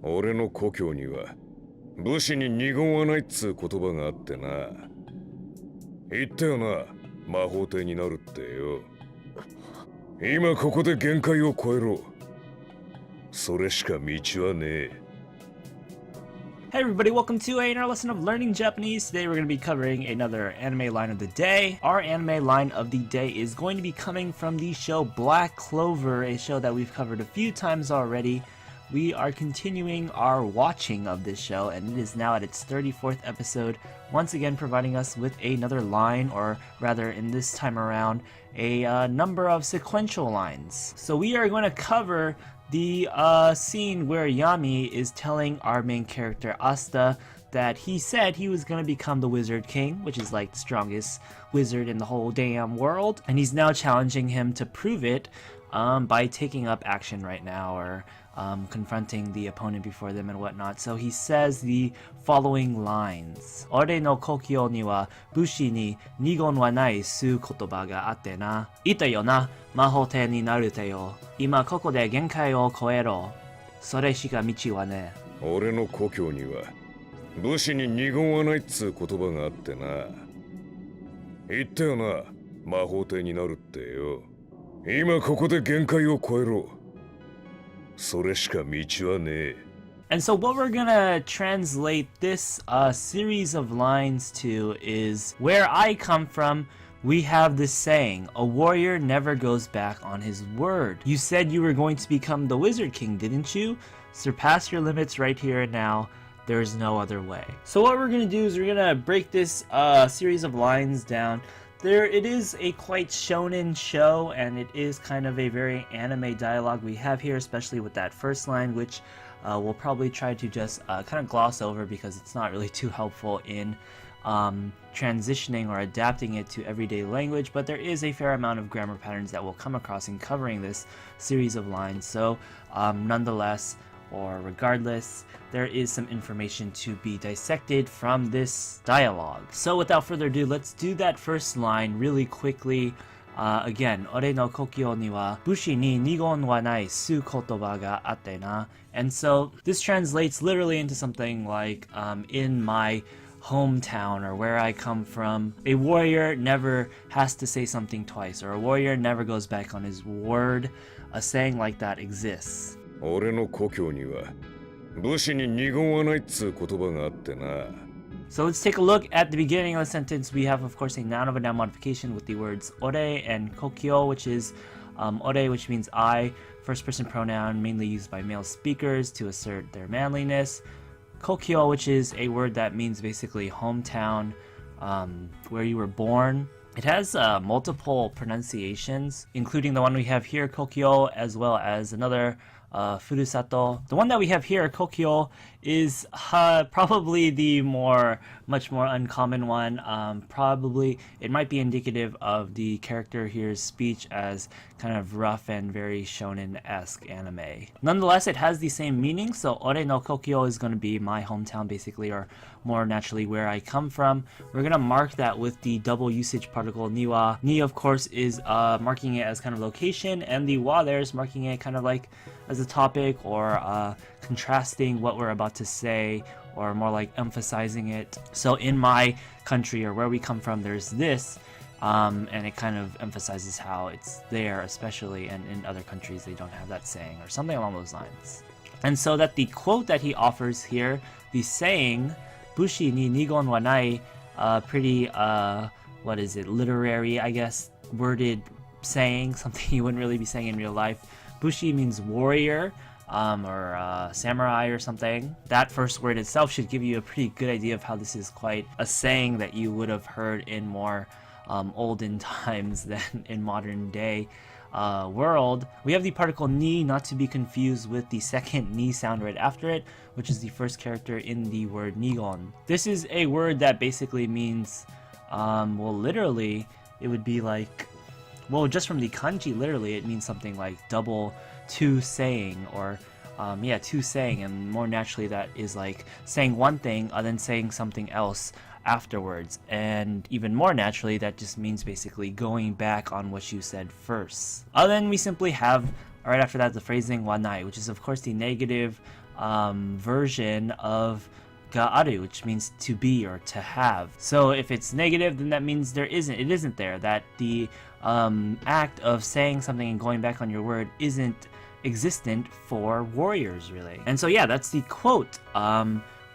俺の故郷には武士に二言はないっつう言葉があってな。言ったよな、魔法帝になるってよ。今ここで限界を超えろ。それしか道はねえ。Hey everybody, welcome to another lesson of learning Japanese. Today we're going to be covering another anime line of the day. Our anime line of the day is going to be coming from the show Black Clover, a show that we've covered a few times already. We are continuing our watching of this show, and it is now at its 34th episode, once again providing us with another line, or rather in this time around, a number of sequential lines. So we are going to cover the scene where Yami is telling our main character Asta that he said he was going to become the Wizard King, which is like the strongest wizard in the whole damn world, and he's now challenging him to prove it by taking up action right now, or confronting the opponent before them and whatnot. So he says the following lines. 俺の故郷には武士に二言はないっつー言葉があってな。言ったよな、魔法帝になるってよ。今ここで限界を超えろ。それしか道はねぇ。俺の故郷には武士に二言はないっつう言葉があってな。言ったよな、魔法帝になるってよ。今ここで限界を超えろ。それしか道はねえ。And so what we're gonna translate this series of lines to is, where I come from, we have this saying, a warrior never goes back on his word. You said you were going to become the Wizard King, didn't you? Surpass your limits right here and now. There's no other way. So what we're gonna do is we're gonna break this series of lines down. It is a quite shonen show, and it is kind of a very anime dialogue we have here, especially with that first line, which we'll probably try to just kind of gloss over because it's not really too helpful in transitioning or adapting it to everyday language, but there is a fair amount of grammar patterns that we'll come across in covering this series of lines. So nonetheless, or regardless, there is some information to be dissected from this dialogue. So without further ado, let's do that first line really quickly. Again, 俺の故郷には武士に二言はないっつう言葉があってな. And so this translates literally into something like, in my hometown, or where I come from, a warrior never has to say something twice, or a warrior never goes back on his word. A saying like that exists. 俺の故郷には武士に二言はないっつう言葉があってな。 So let's take a look at the beginning of the sentence. We have, of course, a noun of a noun modification with the words ore and kokyou, which is ore, which means I, first person pronoun, mainly used by male speakers to assert their manliness. Kokyou, which is a word that means basically hometown, where you were born. It has multiple pronunciations, including the one we have here, kokyou, as well as another furusato. The one that we have here, kokyou, is probably the much more uncommon one. Probably it might be indicative of the character here's speech as kind of rough and very shonen-esque anime. Nonetheless, it has the same meaning, so ore no kokyou is going to be my hometown, basically, or more naturally where I come from. We're going to mark that with the double usage particle niwa. Ni, of course, is marking it as kind of location, and the wa there is marking it kind of like as a topic, or contrasting what we're about to say, or more like emphasizing it. So in my country, or where we come from, there's this, and it kind of emphasizes how it's there, especially, and in other countries they don't have that saying, or something along those lines. And so that the quote that he offers here, the saying, bushi ni nigon wa nai, pretty, what is it, literary, I guess, worded saying, something you wouldn't really be saying in real life. Bushi means warrior, or samurai or something. That first word itself should give you a pretty good idea of how this is quite a saying that you would have heard in more olden times than in modern day world. We have the particle ni, not to be confused with the second ni sound right after it, which is the first character in the word nigon. This is a word that basically means, well, literally, it would be like, well, just from the kanji, literally, it means something like double two saying, or two saying, and more naturally that is like saying one thing and then saying something else afterwards, and even more naturally that just means basically going back on what you said first. Then we simply have Right after that, the phrasing wanai, which is of course the negative version of gaaru, which means to be or to have. So if it's negative, then that means it isn't there. That the act of saying something and going back on your word isn't existent for warriors, really. And so yeah, that's the quote.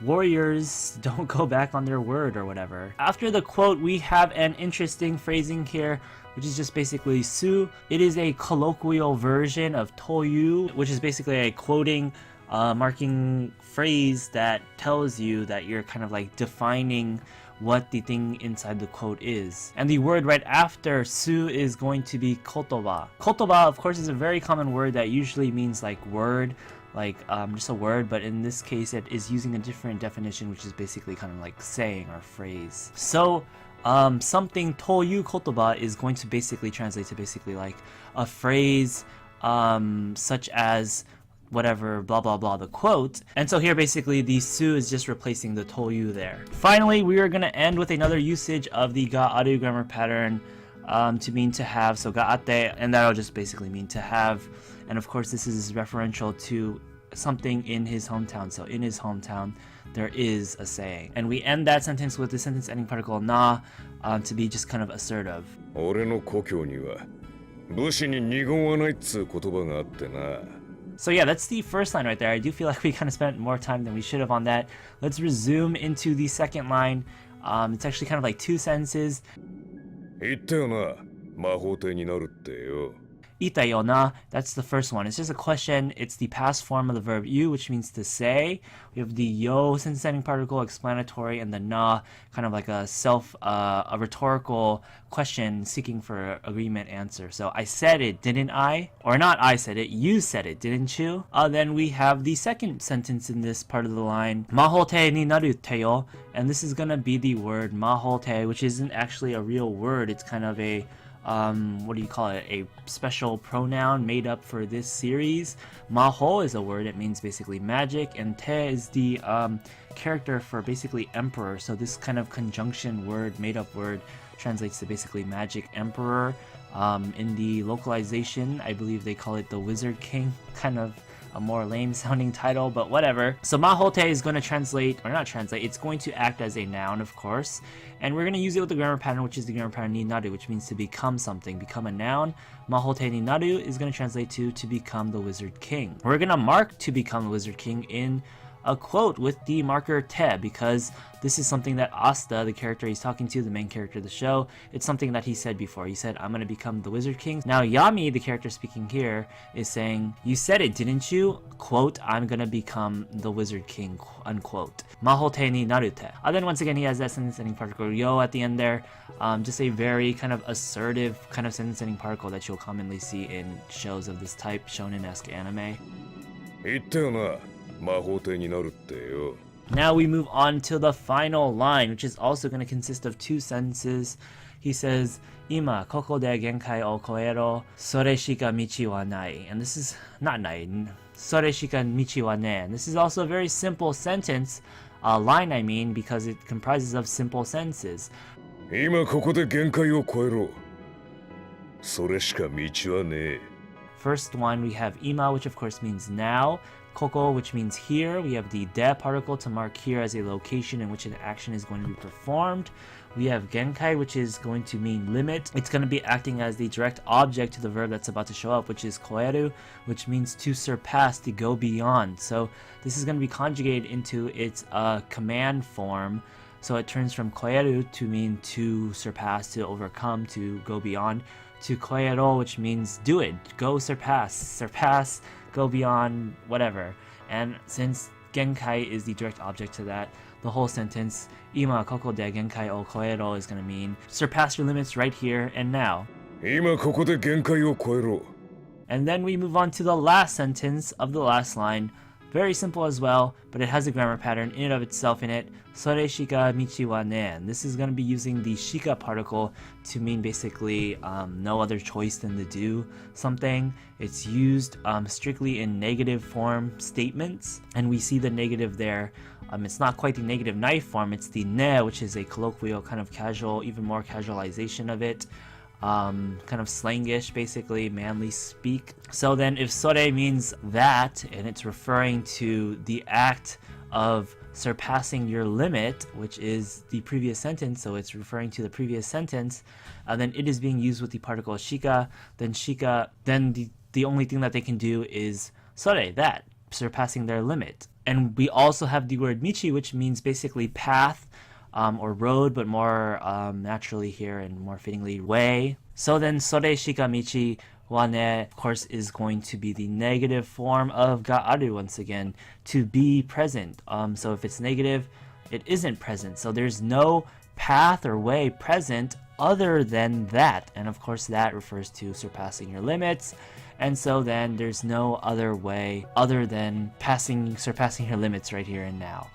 Warriors don't go back on their word or whatever. After the quote, we have an interesting phrasing here, which is just basically su. It is a colloquial version of toyu, which is basically a quoting, marking phrase that tells you that you're kind of like defining what the thing inside the quote is. And the word right after su is going to be kotoba. Kotoba, of course, is a very common word that usually means like word, like just a word, but in this case it is using a different definition, which is basically kind of like saying or phrase. So something toyu kotoba is going to basically translate to basically like a phrase such as whatever blah blah blah, the quote. And so here basically the su is just replacing the toyu there. Finally, we are going to end with another usage of the ga-aru grammar pattern to mean to have. So ga-atte, and that'll just basically mean to have. And of course this is referential to something in his hometown. So in his hometown there is a saying. And we end that sentence with the sentence ending particle na to be just kind of assertive. 俺の故郷には武士に二言はないっつう言葉があってな。 So yeah, that's the first line right there. I do feel like we kind of spent more time than we should have on that. Let's resume into the second line. It's actually kind of like two sentences. 言ったよな、魔法帝になるってよ。 Itta yo na, that's the first one. It's just a question. It's the past form of the verb you, which means to say. We have the yo sentence ending particle, explanatory, and the na, kind of like a rhetorical question seeking for agreement answer. So I said it, didn't I? Or not I said it, you said it, didn't you? Then we have the second sentence in this part of the line, Mahoutei ni naruってよ. And this is gonna be the word Mahoutei, which isn't actually a real word. It's kind of a what do you call it, a special pronoun made up for this series. Mahou is a word, it means basically magic, and te is the character for basically emperor. So this kind of conjunction word, made up word, translates to basically magic emperor. In the localization, I believe they call it the Wizard King, kind of a more lame sounding title, but whatever. So Mahoutei is going to translate, or not translate, it's going to act as a noun, of course, and we're going to use it with the grammar pattern, which is the grammar pattern ni naru, which means to become something, become a noun. Mahoutei ni naru is going to translate to become the Wizard King. We're going to mark to become the Wizard King in a quote with the marker te, because this is something that Asta, the character he's talking to, the main character of the show, it's something that he said before. He said, I'm going to become the Wizard King. Now Yami, the character speaking here, is saying, you said it, didn't you? Quote, I'm going to become the Wizard King, unquote. Mahoutei ni naru te. Then once again, he has that sentence ending particle yo at the end there. Just a very kind of assertive kind of sentence ending particle that you'll commonly see in shows of this type, shonen-esque anime. 言ったよな、魔法帝になるってよ。 Now we move on to the final line, which is also going to consist of two sentences. He says, Ima koko de genkaiを超えろ、それしか道はない. And this is not nai, それしか道はねぇ. And this is also a very simple sentence, line I mean, because it comprises of simple sentences. 今ここで限界を超えろ。それしか道はねぇ。 First one, we have ima, which of course means now. Koko, which means here. We have the de particle to mark here as a location in which an action is going to be performed. We have genkai, which is going to mean limit. It's going to be acting as the direct object to the verb that's about to show up, which is koeru, which means to surpass, to go beyond. So this is going to be conjugated into its command form. So it turns from koeru to mean to surpass, to overcome, to go beyond, to koero, which means do it, go surpass, go beyond, whatever. And since genkai is the direct object to that, the whole sentence, ima koko de genkai o koero, is going to mean surpass your limits right here and now. 今ここで限界を超えろ。 And then we move on to the last sentence of the last line. Very simple as well, but it has a grammar pattern in and of itself in it. Sore shika michi wa ne. And this is going to be using the shika particle to mean basically no other choice than to do something. It's used strictly in negative form statements, and we see the negative there. It's not quite the negative knife form, it's the ne, which is a colloquial kind of casual, even more casualization of it. kind of slangish, basically, manly speak. So then if sore means that, and it's referring to the act of surpassing your limit, which is the previous sentence, so it's referring to the previous sentence, then it is being used with the particle shika, then the only thing that they can do is sore, that, surpassing their limit. And we also have the word michi, which means basically path, or road, but more naturally here and more fittingly way. So then sore shika michi wa ne, of course, is going to be the negative form of ga aru once again, to be present. So if it's negative, it isn't present. So there's no path or way present other than that. And of course that refers to surpassing your limits. And so then there's no other way other than surpassing your limits right here and now.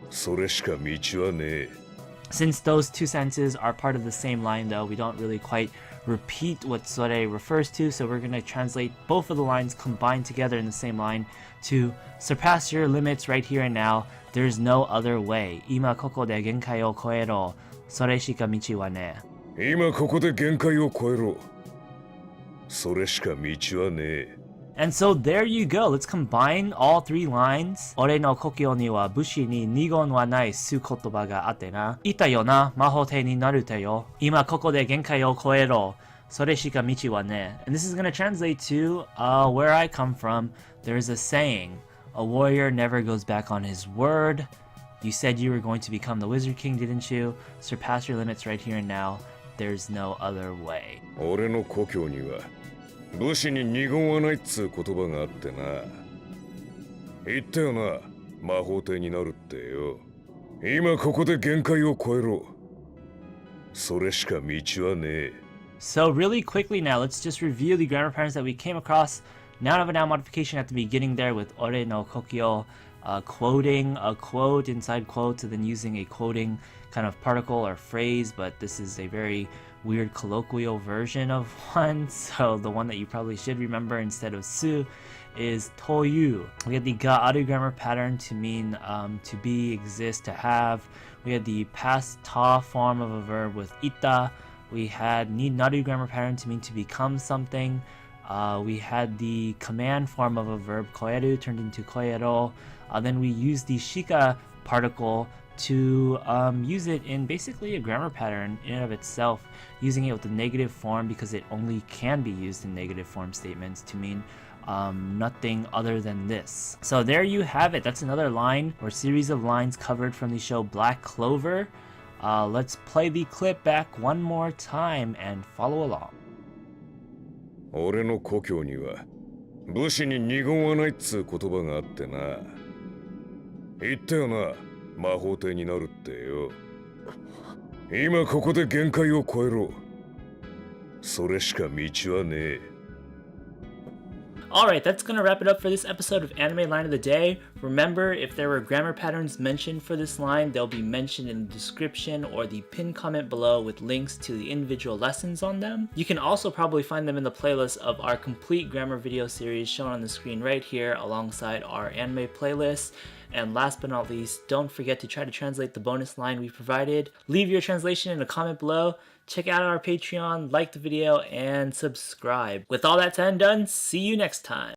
それしか道はねえ。 Since those two sentences are part of the same line though, we don't really quite repeat what sore refers to, so we're going to translate both of the lines combined together in the same line to surpass your limits right here and now. There's no other way. 今ここで限界を超えろ。それしか道はねえ。今ここで限界を超えろ。それしか道はねえ。 And so there you go. Let's combine all three lines. 俺の故郷には武士に二言はないっつー言葉があってな。言ったよな、魔法帝になるってよ。今ここで限界を超えろ。それしか道はねえ。And this is going to translate to where I come from. There's a saying, a warrior never goes back on his word. You said you were going to become the Wizard King, didn't you? Surpass your limits right here and now. There's no other way. 俺の故郷には武士に二言はないっつう言葉があってな。言ったよな、魔法帝になるってよ。今ここで限界を超えろ。それしか道はねえ。 So really quickly now, let's just review the grammar patterns that we came across. Noun of a noun modification at the beginning there with ore no kokyou, quoting a quote inside quotes and then using a quoting kind of particle or phrase, but this is a very weird colloquial version of one, so the one that you probably should remember instead of su is toyu. We had the ga-aru grammar pattern to mean to be, exist, to have. We had the past ta form of a verb with itta. We had ni naru grammar pattern to mean to become something. We had the command form of a verb koeru turned into koero. Then we used the shika particle to use it in basically a grammar pattern in and of itself, using it with the negative form because it only can be used in negative form statements to mean nothing other than this. So there you have it. That's another line or series of lines covered from the show Black Clover. Let's play the clip back one more time and follow along. 俺の故郷には武士に二言はないっつう言葉があってな。言ったよな、魔法帝になるってよ。今ここで限界を超えろ。それしか道はねえ。 Alright, that's gonna wrap it up for this episode of Anime Line of the Day. Remember, if there were grammar patterns mentioned for this line, they'll be mentioned in the description or the pinned comment below with links to the individual lessons on them. You can also probably find them in the playlist of our complete grammar video series shown on the screen right here alongside our anime playlist. And last but not least, don't forget to try to translate the bonus line we provided. Leave your translation in a comment below. Check out our Patreon, like the video, and subscribe. With all that said and done, see you next time.